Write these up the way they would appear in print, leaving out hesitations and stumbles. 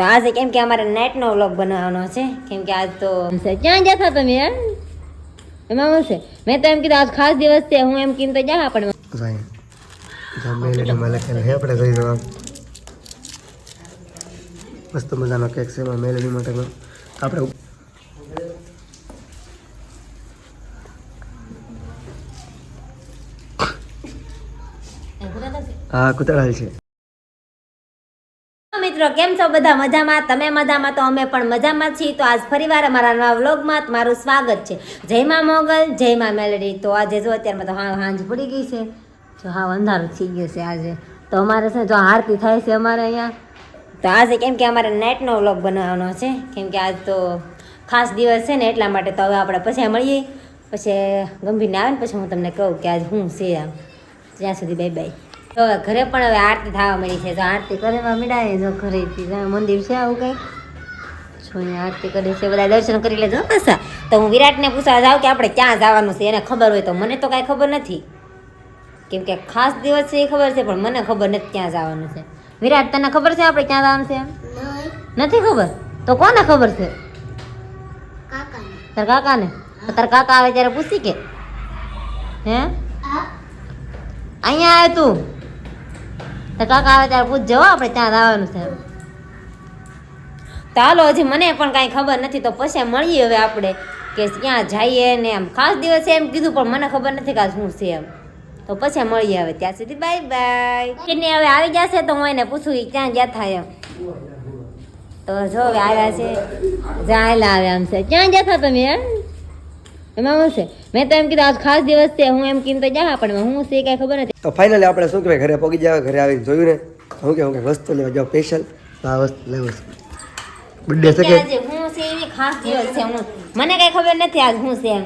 તો આજે કેમ કે અમારે નાઇટનો વ્લોગ બનાવવાનો છે, કેમ કે આજ તો ક્યાં જતા તમે યાર? એમાં શું છે? મેં તો એમ કીધું આજ ખાસ દિવસ છે, હું એમ કીધું તો જા આપણે મસ્ત મજાનો કેક છે એમાં મેલેડી માટેનો. આપણે હા કુતરાલ છે. મિત્રો કેમ છો બધા? મજામાં? તમે મજામાં તો અમે પણ મજામાં છીએ. તો આજ ફરીવાર અમારા નવા વ્લોગમાં તમારું સ્વાગત છે. જય માં મોગલ, જય માં મેલેડી. તો આજે જો અત્યારમાં તો હાંજ પડી ગઈ છે, જો હા અંધારું થઈ ગયું છે આજે. તો અમારે છે જો આરતી થાય છે અમારે અહીંયા. તો આજે કેમ કે અમારે નાઇટનો વ્લોગ બનાવવાનો છે, કેમ કે આજ તો ખાસ દિવસ છે ને એટલા માટે. તો હવે આપણે પછી મળીએ, પછી ગંભીરને આવે ને પછી હું તમને કહું કે આજ શું છે આમ. ત્યાં સુધી બાય બાય. તો ઘરે પણ હવે આરતી થવા મળી છે, તો આરતી કરવા મીડાય જો ઘરેથી મંદિર છે આવું કંઈક જોઈને આરતી કરી છે. બધા દર્શન કરી લેજો પાછા. તો હું વિરાટને પૂછવા જાઉં કે આપણે ક્યાં જવાનું છે, એને ખબર હોય તો. મને તો કાંઈ ખબર નથી, કેમ કે ખાસ દિવસ છે એ ખબર છે, પણ મને ખબર નથી ક્યાં જવાનું છે. વિરાટ તને ખબર છે આપણે ક્યાં જવાનું છે? નથી ખબર તો કોને ખબર છે? તાર કાકાને. તાર કાકા આવે ત્યારે પૂછી કે હે અહીંયા આવે તું તાર કાકા આવે ત્યારે પૂછજો આપણે ત્યાં જવાનું છે. તો હાલો, હજી મને પણ કાંઈ ખબર નથી, તો પછી મળીએ હવે આપણે કે ક્યાં જઈએ ને. એમ ખાસ દિવસ એમ કીધું પણ મને ખબર નથી કે શું છે એમ. તો પછી મળીએ હવે, ત્યાં સુધી બાય બાય. કિડની હવે આવી જશે તો હું એને પૂછું ક્યાં ગયા થાય એમ. તો જો હવે આવ્યા છે, જ્યાં આવે આમ છે. ક્યાં જતા તમે યાર? એમાં શું છે? મેં તો એમ કીધું આજ ખાસ દિવસ છે, હું એમ કીધું તો જા પણ હું છે કાંઈ ખબર નથી. તો ફાઇનલી આપણે શું કહેવાય ઘરે પહોંચી જાય. ઘરે આવીને જોયું ને હું કે વસ્તુ લેવા જાવ સ્પેશિયલ. આ વસ્તુ લેવું છે બર્થડે છે કે આજે હું છે એની ખાસ દિવસ છે. મને કાંઈ ખબર નથી આજ શું છે એમ.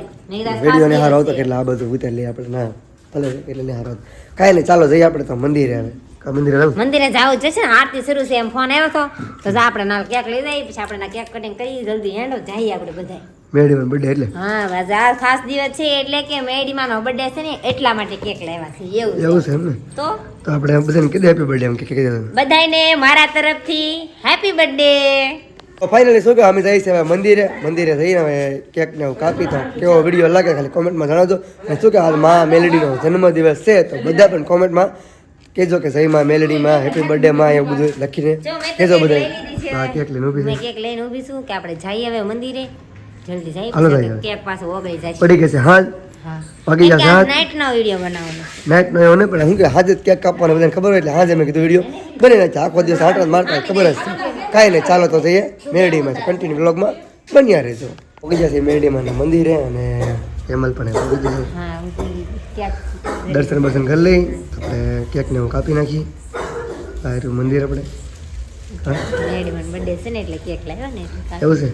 વિડીયો ને હારો હતો એટલે આ બધું ઉતારી લઈએ આપણે. ના ભલે એટલે ને હારો કાંઈ નહીં, ચાલો જઈએ આપણે તો મંદિરે. આવે મંદિરે જવું જશે ને, આરતી શરૂ છે એમ ફોન આવ્યો હતો. તો જા આપણે નાલ કેક લઈ જઈએ, પછી આપણે કેક કટિંગ કરી જલ્દી હેન્ડો જઈએ આપણે બધા. મેડીમાં બર્થડે એટલે હા બસ આ ખાસ દિવસ છે એટલે કે મેડીમાનો બર્થડે છે ને એટલા માટે કેક લાવ્યા છે. એવું છે એમ ને? તો આપણે બધાને કીધું હેપી બર્થડે એમ કે બધાને મારા તરફથી હેપી બર્થડે. તો ફાઇનલી શું કહે અમે જઈએ છીએ મંદિરે જઈને હવે કેક ને એવું કાપી. તો કેવો વિડીયો લાગે ખાલી કોમેન્ટમાં જણાવજો. અને શું કે હાલ મા મેલેડીનો જન્મદિવસ છે, તો બધા પણ કોમેન્ટમાં કહેજો કે જય માં મેલેડીમાં હેપી બર્થડે માં એવું બધું લખીને કહેજો બધા. હા કેક લઈને ઊભી મેં કેક લઈને ઊભી છું કે આપણે જઈએ હવે મંદિરે જલ્દી જઈએ. કેક પાછો ઓગળી જાય પડી ગઈ છે હાલ બાકી નાઈટનો વિડીયો બનાવવાનો. નાઈટનો એવો નહીં પણ શું કે હાજે કેક કાપવાનો બધાને ખબર હોય એટલે હાજે મેં કીધું વિડીયો બની નાખે. આખો દિવસ આટલા મારતા ખબર જ છે. કાંઈ નહીં, ચાલો તો જઈએ મેરડીમાં. કન્ટિન્યુ બ્લોગમાં બન્યા રહેજો. પહોંચી જશે મેરડીમાં મંદિરે અને હેમલ પણ પહોંચી જશે. દર્શન બર્શન કરી લઈ આપણે કેકને હું કાપી નાખી. આ મંદિર આપણે એવું છે.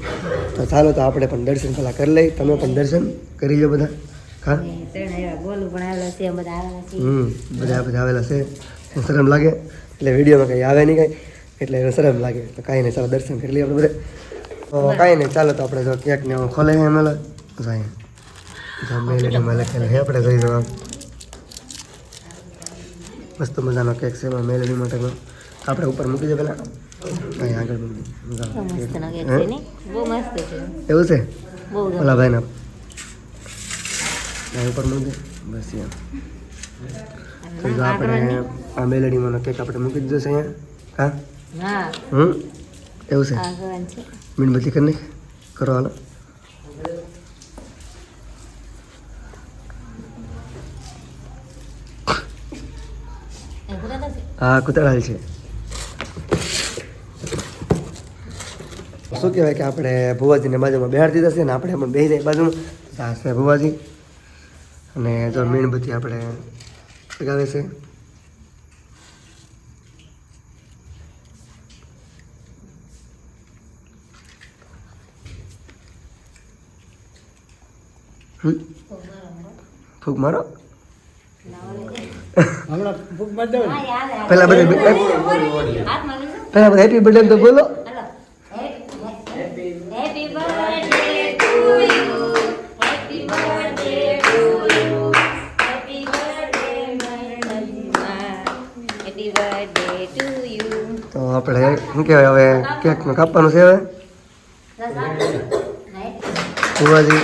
તો ચાલો તો આપણે પણ દર્શન પહેલાં કરી લઈ. તમે પણ દર્શન કરી લો બધા. હા બધા આવેલા છે. શરમ લાગે એટલે વિડીયોમાં કંઈ આવે નહીં કાંઈ એટલે શરમ લાગે. તો કાંઈ નહીં, ચાલો દર્શન કરી લઈએ આપણે બધે. તો કાંઈ નહીં, ચાલો તો આપણે જો કેકને હું ખોલે છે એમાં મેલેડીમાં લખેલું છે. આપણે જઈ જવા મસ્ત મજાનો કેક છે એમાં મેલેડી માટેનો. આપણે ઉપર મૂકી દે પેલા અહીં આગળ એવું છે ઓલા ભાઈ ના ઉપર મૂકી બસ આપણે આ મેલેડીમાં કેક આપણે મૂકી દીધો છે અહીંયા. હા એવું છે. મીણબત્તી કરી નાખ કરો હાલો. હા કુતરાલ છે. શું કહેવાય કે આપણે ભુવાજીને બાજુમાં બેહાડી દીધા છે ને આપણે પણ બેસી જાય બાજુમાં. આ છે ભુવાજી અને જો મીણબત્તી આપણે લગાવે છે. ફૂક મારો પેલા બધા હેપી બર્થડે તો બોલો. તો આપણે શું કહેવાય હવે કેકનું કાપવાનું છે હવે ફુવાજી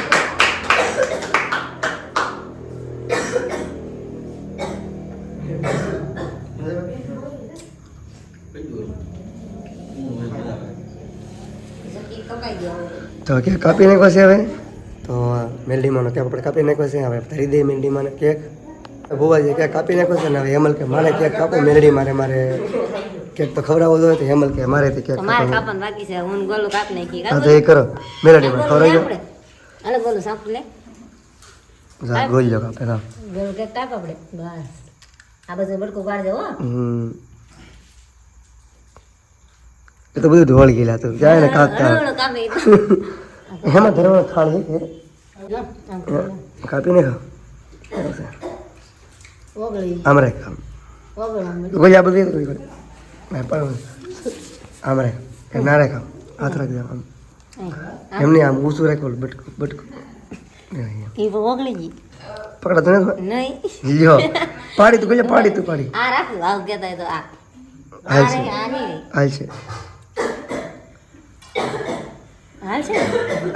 તો કેક કાપી નાખ્યો છે હવે તો મેલડીમાંનો કેક આપણે કાપી નાખ્યો છે હવે ધરી દઈએ મેલડીમાંને કેક ભુવાજી કેક કાપી નાખ્યો છે ને હવે હેમલ કે મારે કેક કાપો મેલડી મારે કેક તો ખવડાવવો જોઈએ તો હેમલ કે મારેથી કેક મારે કાપવાનું બાકી છે હું ગોલું કાપ નાખી હા તો એ કરો મેલડી માં ખવડાવી દો અલગ ગોલું સાંપ લે જા ગોલ જો કાપે હા ગોલું કેક કાપ આપણે બસ આ બધું બડકું પાડજો હો એ તો બધું ઢોળ ગયેલા તું જાય ને કાપતા ગોલું કાપે હેમાં ધરવાનો ખાણ છે કાપી નાખો ઓગળી આમ રાખ આમ ઓગળવાનું ગોલ આ બધું પણ આમ રાખ એમ ના રાખ આમ હાથ રાખ દે આમ એમની આમ ઊંચું રાખ્યું બટકું બટકું એ ઓગળી ગઈ પકડા તો નહીં લ્યો પાડી તું ગોલ્યા પાડી તું પાડી આ રાખું આવ કહેતા હોય તો આ હાલ છે આ નહીં હાલ છે હાલ છે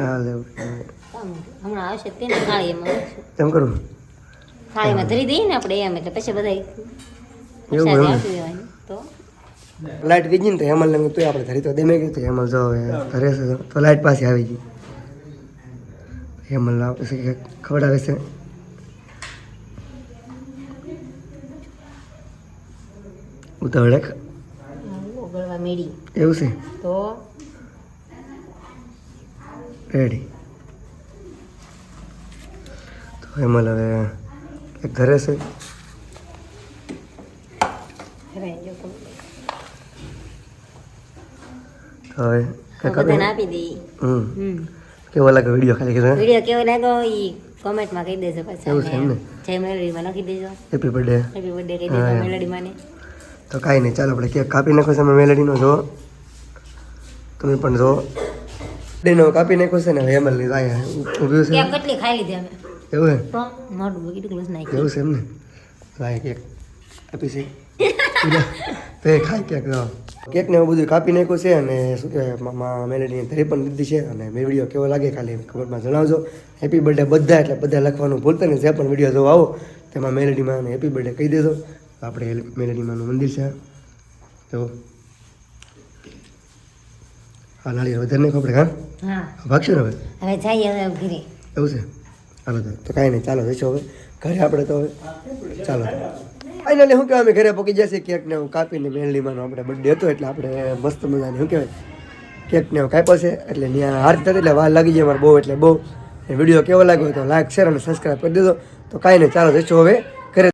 હાલ એવું હમણાં આવશે તેને થાળી એમાં મૂકશું. તેમ કરું થાળીમાં ધરી દઈએ ને આપણે એમ એટલે પછી બધા એવું પ્રસાદી એમ આપી દેવાની તો લાઈટ વીજી ને તો હેમલ ને તો આપણે ધરી તો દેમે ગયું તો હેમલ જો હવે ઘરે છે તો લાઈટ પાસે આવી ગઈ હેમલ આપણે છે ખવડાવે છે ઉતાવળે ઓગળવા મેળી એવું છે તો રેડી તો હેમલ હવે એક ઘરે છે રહી જો તો હવે કંઈક બધાને આપી દઈએ કેવો લાગે વિડીયો ખાલી કીધું વિડીયો કેવો લાગ્યો એ કોમેન્ટમાં કહી દેજો એવું છે એમ ને? પાછા જય મેલડીમાં લખી દેજો હેપી બર્થડે હેપી બર્થડે કહી દેજો મેલડીમાંને તો કાંઈ નહીં ચાલો આપણે કેક કાપી નાખો છે અમે મેલેડીનો જો તમે પણ જો મેલેડીનો કાપી નાખ્યો છે ને હવે હેમલ ની અહીંયા ઊભી છે કેક કેટલી ખાઈ લીધી અમે એવું છે તો મોઢું કેટલું નાખ્યું એવું છે એમ ને લાય કેક આપી છે તો એ ખાઈ કેક જો કેકને એવું બધું કાપી નાખ્યું છે અને શું કહેવાય મેલેડીને ધરી પણ દીધી છે અને મેં વિડીયો કેવો લાગે ખાલી કમેન્ટમાં જણાવજો હેપી બર્થડે બધા એટલે બધા લખવાનું ભૂલતા નહીં જે પણ વિડીયો જોવા આવો તેમાં મેલેડીમાં હેપી બર્થડે કહી દેજો આપણે મેલેડીમાંનું મંદિર છે તો હા નાળિયેર વધારે નહીં આપણે હા હા ભાગશું ને હવે હવે જઈએ હવે ઘરે એવું છે હાલો તો કાંઈ નહીં ચાલો જઈશું હવે ઘરે આપણે તો હવે ચાલો ફાઇનલી શું કહેવાય અમે ઘરે પકી જશે કેકને હું કાપીને મેલડીમાંનો આપણે બર્થડે હતો એટલે આપણે મસ્ત મજાની શું કહેવાય કેકને હું કાપ્યો છે એટલે ત્યાં હારતી હતી એટલે વાર લાગી જાય મારે બહુ એટલે બહુ વિડીયો કેવો લાગ્યો તો લાઈક શેર અને સબસ્ક્રાઈબ કરી દેજો તો કાંઈ નહીં ચાલો જઈશું હવે